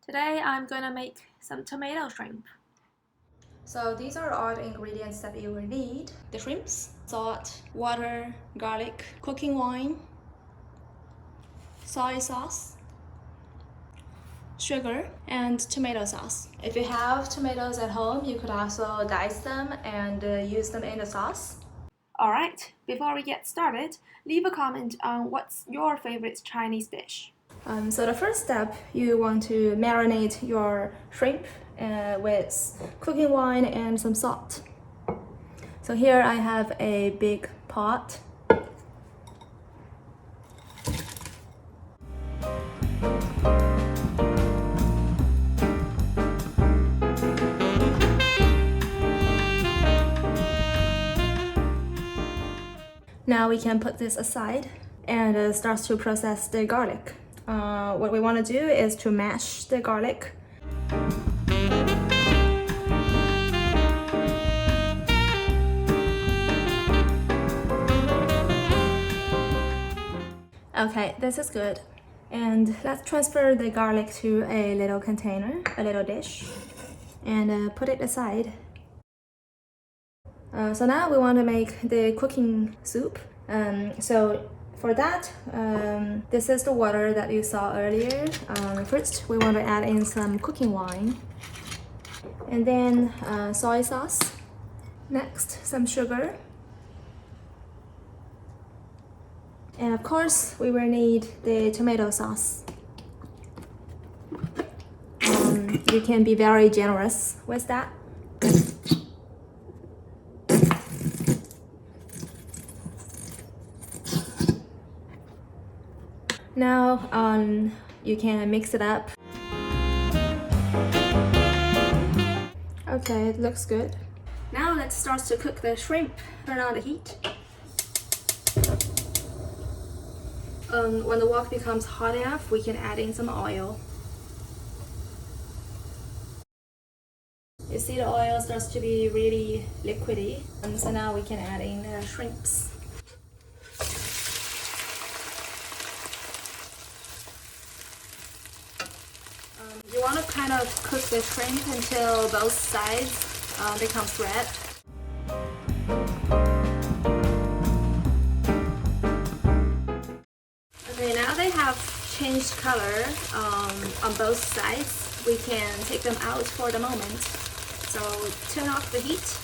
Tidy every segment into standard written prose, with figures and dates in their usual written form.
Today I'm gonna make some tomato shrimp. So these are all the ingredients that you will need. The shrimps, salt, water, garlic, cooking wine, soy sauce, sugar, and tomato sauce. If you have tomatoes at home, you could also dice them and use them in the sauce. Alright, before we get started, leave a comment on what's your favorite Chinese dish. So the first step, you want to marinate your shrimp with cooking wine and some salt. So here I have a big pot. Now we can put this aside and start to process the garlic. What we want to do is to mash the garlic. Okay, this is good. And let's transfer the garlic to a little container, a little dish, and put it aside. So now we want to make the cooking soup. So for that, this is the water that you saw earlier. First, we want to add in some cooking wine, and then soy sauce. Next, some sugar. And of course, we will need the tomato sauce. You can be very generous with that. Now you can mix it up. Okay, it looks good. Now let's start to cook the shrimp. Turn on the heat. When the wok becomes hot enough, we can add in some oil. You see the oil starts to be really liquidy, and so now we can add in the shrimps. You want to kind of cook the shrimp until both sides becomes red. Okay, now they have changed color on both sides. We can take them out for the moment. So turn off the heat.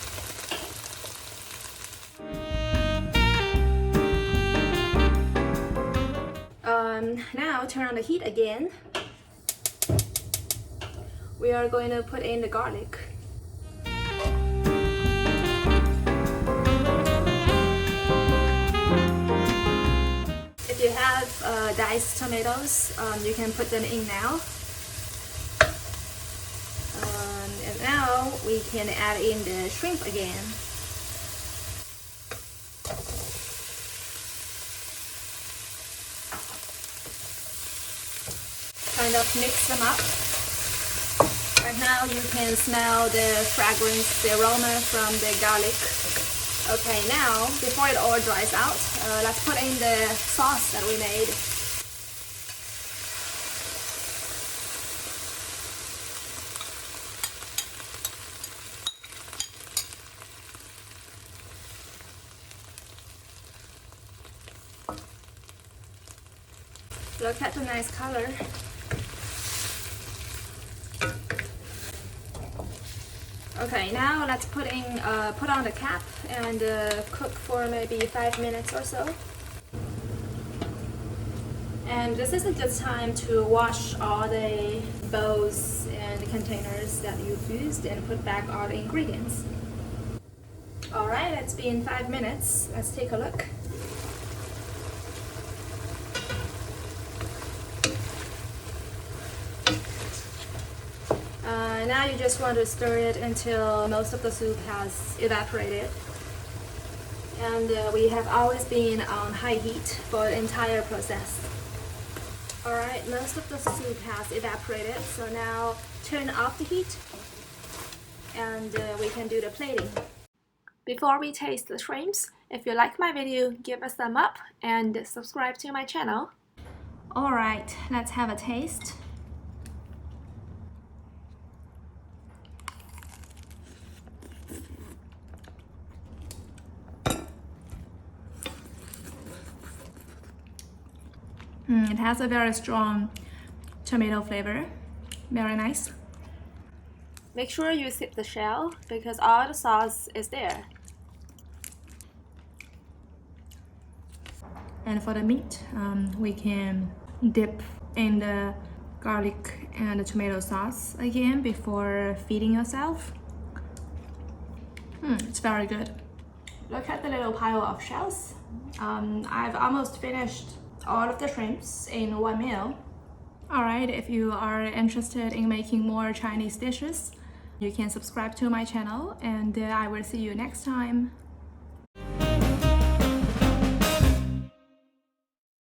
Now turn on the heat again. We are going to put in the garlic. If you have diced tomatoes, you can put them in now. And now we can add in the shrimp again. Kind of mix them up. Right now you can smell the fragrance, the aroma from the garlic. Okay, now before it all dries out, let's put in the sauce that we made. Look at the nice color. Okay, now let's put on the cap and cook for maybe 5 minutes or so. And this is a good time to wash all the bowls and containers that you've used and put back all the ingredients. Alright, it's been 5 minutes. Let's take a look. Now you just want to stir it until most of the soup has evaporated. And we have always been on high heat for the entire process. Alright, most of the soup has evaporated, so now turn off the heat and we can do the plating. Before we taste the shrimps, if you like my video, give a thumb up and subscribe to my channel. Alright, let's have a taste. It has a very strong tomato flavor. Very nice. Make sure you sip the shell because all the sauce is there. And for the meat, we can dip in the garlic and the tomato sauce again before feeding yourself. It's very good. Look at the little pile of shells. I've almost finished all of the shrimps in one meal. Alright, if you are interested in making more Chinese dishes, you can subscribe to my channel, and I will see you next time.